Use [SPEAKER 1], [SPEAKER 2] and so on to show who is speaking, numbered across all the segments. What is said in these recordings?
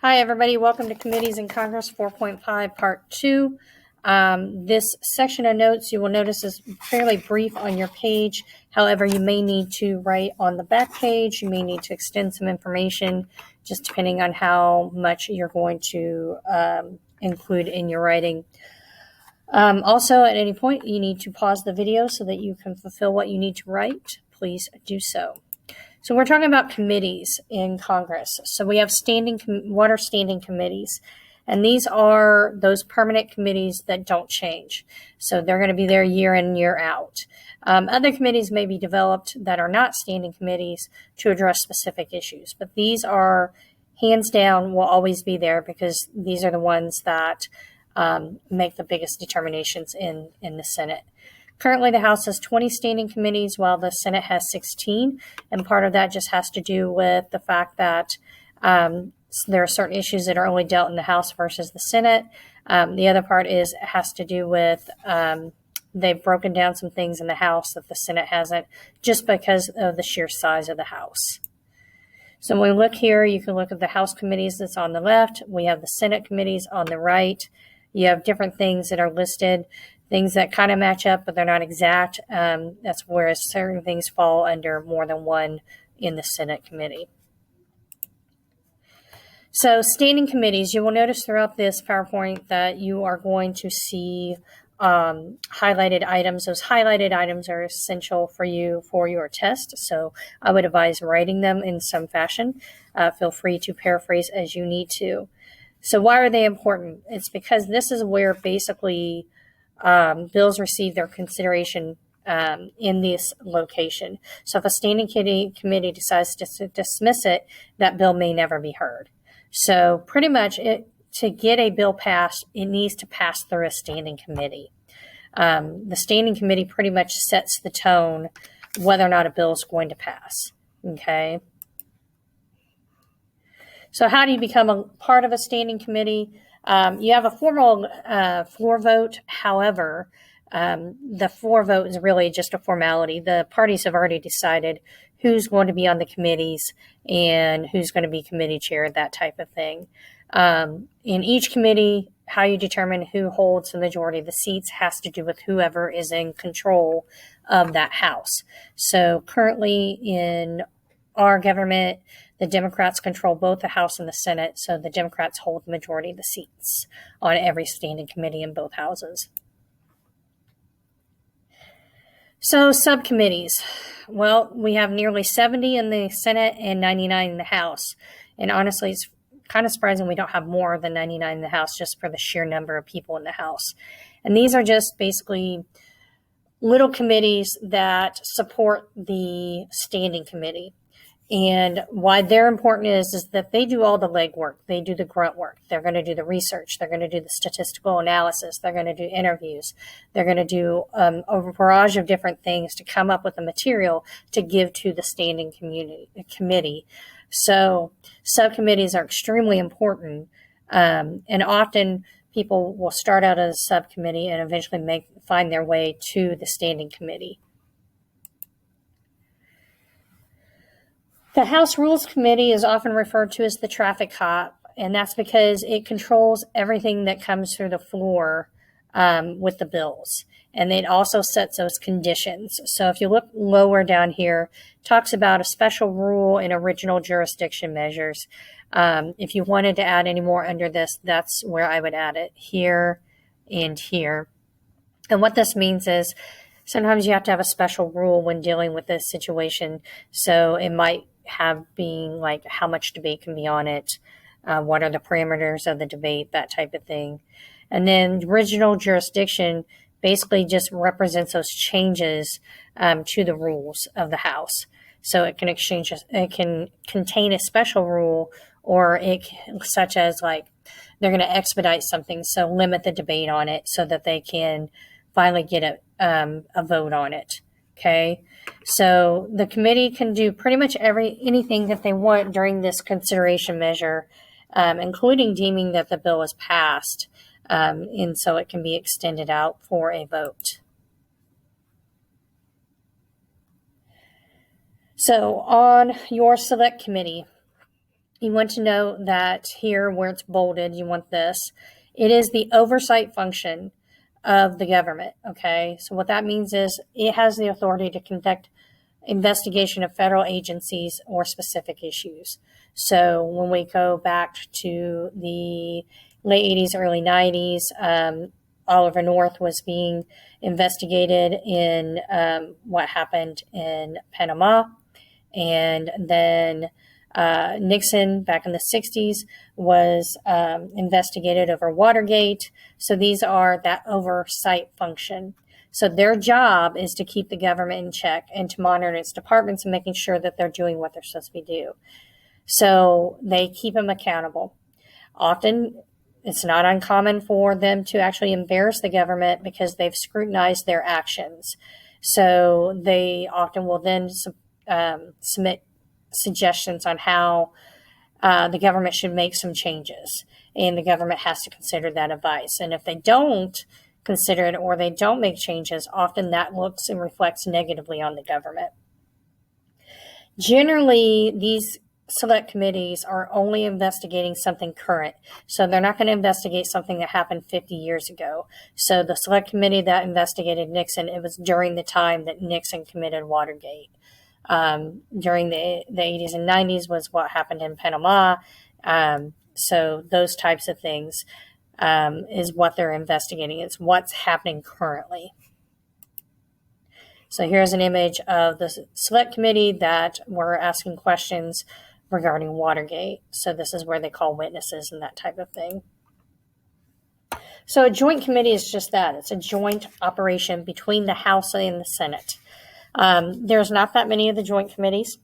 [SPEAKER 1] Hi, everybody. Welcome to Committees in Congress 4.5 Part 2. This section of notes you will notice is fairly brief on your page. However, you may need to write on the back page. You may need to extend some information just depending on how much you're going to include in your writing. Also, at any point, you need to pause the video so that you can fulfill what you need to write. Please do so. So we're talking about committees in Congress. So we have water standing committees, and these are those permanent committees that don't change. So they're going to be there year in, year out. Other committees may be developed that are not standing committees to address specific issues, but these are hands down will always be there because these are the ones that make the biggest determinations in the Senate. Currently, the House has 20 standing committees, while the Senate has 16, and part of that just has to do with the fact that there are certain issues that are only dealt in the House versus the Senate. The other part has to do with they've broken down some things in the House that the Senate hasn't, just because of the sheer size of the House. So when we look here, you can look at the House committees that's on the left. We have the Senate committees on the right. You have different things that are listed. Things that kind of match up, but they're not exact. That's whereas certain things fall under more than one in the Senate committee. So standing committees, you will notice throughout this PowerPoint that you are going to see highlighted items. Those highlighted items are essential for you for your test. So I would advise writing them in some fashion. Feel free to paraphrase as you need to. So why are they important? It's because this is where basically bills receive their consideration in this location. So if a standing committee decides to dismiss it, that bill may never be heard. So pretty much to get a bill passed, it needs to pass through a standing committee. The standing committee pretty much sets the tone whether or not a bill is going to pass. Okay. So how do you become a part of a standing committee? You have a formal floor vote. However, the floor vote is really just a formality. The parties have already decided who's going to be on the committees and who's going to be committee chair, that type of thing. In each committee, how you determine who holds the majority of the seats has to do with whoever is in control of that house. So currently in our government, the Democrats control both the House and the Senate, so the Democrats hold the majority of the seats on every standing committee in both houses. So subcommittees. Well, we have nearly 70 in the Senate and 99 in the House. And honestly, it's kind of surprising we don't have more than 99 in the House just for the sheer number of people in the House. And these are just basically little committees that support the standing committee. And why they're important is that they do all the legwork. They do the grunt work. They're going to do the research. They're going to do the statistical analysis. They're going to do interviews. They're going to do a barrage of different things to come up with the material to give to the standing committee. So subcommittees are extremely important. And often people will start out as a subcommittee and eventually find their way to the standing committee. The House Rules Committee is often referred to as the traffic cop, and that's because it controls everything that comes through the floor with the bills. And it also sets those conditions. So if you look lower down here, it talks about a special rule and original jurisdiction measures. If you wanted to add any more under this, that's where I would add it, here and here. And what this means is sometimes you have to have a special rule when dealing with this situation. So it might have being like how much debate can be on it, what are the parameters of the debate, that type of thing. And then original jurisdiction basically just represents those changes to the rules of the House. So it can contain a special rule, or such as like they're going to expedite something, so limit the debate on it so that they can finally get a vote on it. Okay, so the committee can do pretty much anything that they want during this consideration measure, including deeming that the bill is passed, and so it can be extended out for a vote. So on your select committee, you want to know that here where it's bolded, you want this. It is the oversight function of the government, okay? So what that means is it has the authority to conduct investigation of federal agencies or specific issues. So when we go back to the late 80s, early 90s, Oliver North was being investigated in what happened in Panama. And then Nixon, back in the 60s, was investigated over Watergate. So these are that oversight function. So their job is to keep the government in check and to monitor its departments and making sure that they're doing what they're supposed to do. So they keep them accountable. Often, it's not uncommon for them to actually embarrass the government because they've scrutinized their actions. So they often will then submit suggestions on how the government should make some changes. And the government has to consider that advice. And if they don't consider it or they don't make changes, often that looks and reflects negatively on the government. Generally, these select committees are only investigating something current. So they're not going to investigate something that happened 50 years ago. So the select committee that investigated Nixon, it was during the time that Nixon committed Watergate. During the 80s and 90s was what happened in Panama. So those types of things is what they're investigating. It's what's happening currently. So here's an image of the select committee that were asking questions regarding Watergate. So this is where they call witnesses and that type of thing. So a joint committee is just that. It's a joint operation between the House and the Senate. There's not that many of the joint committees,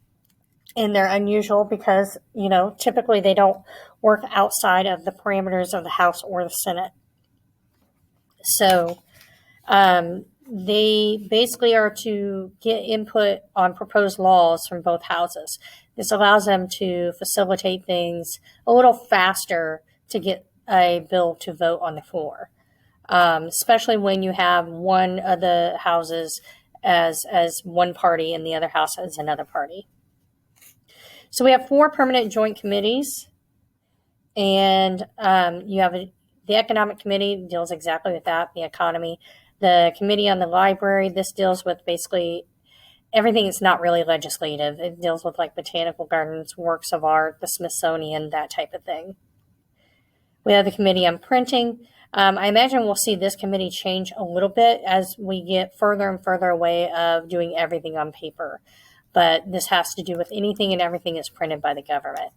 [SPEAKER 1] and they're unusual because, typically they don't work outside of the parameters of the House or the Senate. So they basically are to get input on proposed laws from both houses. This allows them to facilitate things a little faster to get a bill to vote on the floor, especially when you have one of the houses as one party and the other house as another party. So we have 4 permanent joint committees, and you have the Economic Committee deals exactly with that, the economy. The Committee on the Library, this deals with basically everything that's not really legislative. It deals with like botanical gardens, works of art, the Smithsonian, that type of thing. We have the Committee on Printing. I imagine we'll see this committee change a little bit as we get further and further away of doing everything on paper. But this has to do with anything and everything that's printed by the government.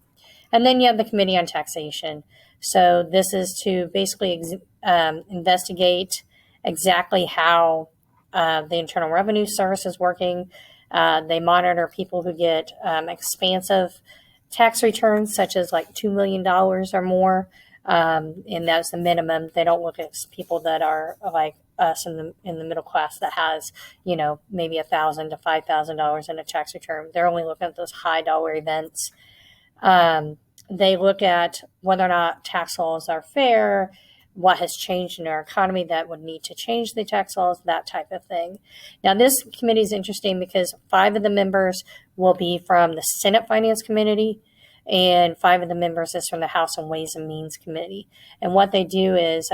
[SPEAKER 1] And then you have the Committee on Taxation. So this is to basically investigate exactly how the Internal Revenue Service is working. They monitor people who get expansive tax returns, such as like $2 million or more. And that's the minimum. They don't look at people that are like us in the middle class that has, maybe $1,000 to $5,000 in a tax return. They're only looking at those high dollar events. They look at whether or not tax laws are fair, what has changed in our economy that would need to change the tax laws, that type of thing. Now, this committee is interesting because 5 of the members will be from the Senate Finance Committee, and 5 of the members is from the House and Ways and Means Committee. And what they do is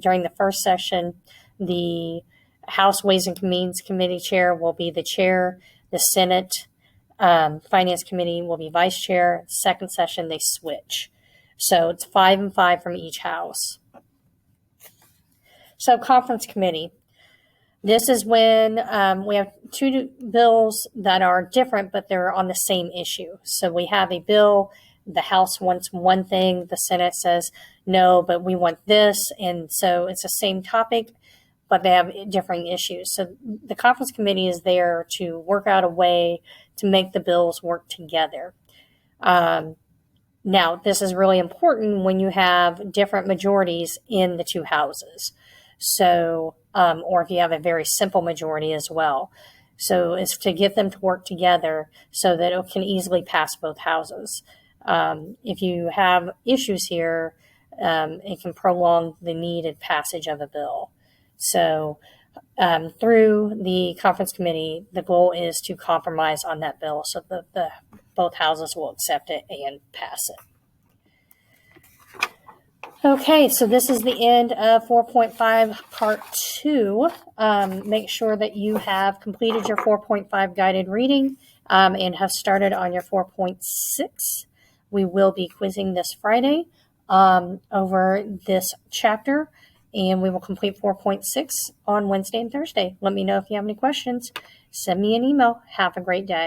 [SPEAKER 1] during the first session, the House Ways and Means Committee chair will be the chair. The Senate Finance Committee will be vice chair. Second session, they switch. So it's 5 and 5 from each house. So Conference Committee. This is when we have 2 bills that are different, but they're on the same issue. So we have a bill, the House wants one thing, the Senate says, no, but we want this. And so it's the same topic, but they have differing issues. So the Conference Committee is there to work out a way to make the bills work together. Now, this is really important when you have different majorities in the 2 houses. So, or if you have a very simple majority as well. So it's to get them to work together so that it can easily pass both houses. If you have issues here, it can prolong the needed passage of a bill. So through the Conference Committee, the goal is to compromise on that bill so that the both houses will accept it and pass it. Okay, so this is the end of 4.5 Part 2. Make sure that you have completed your 4.5 guided reading and have started on your 4.6. We will be quizzing this Friday over this chapter, and we will complete 4.6 on Wednesday and Thursday. Let me know if you have any questions. Send me an email. Have a great day.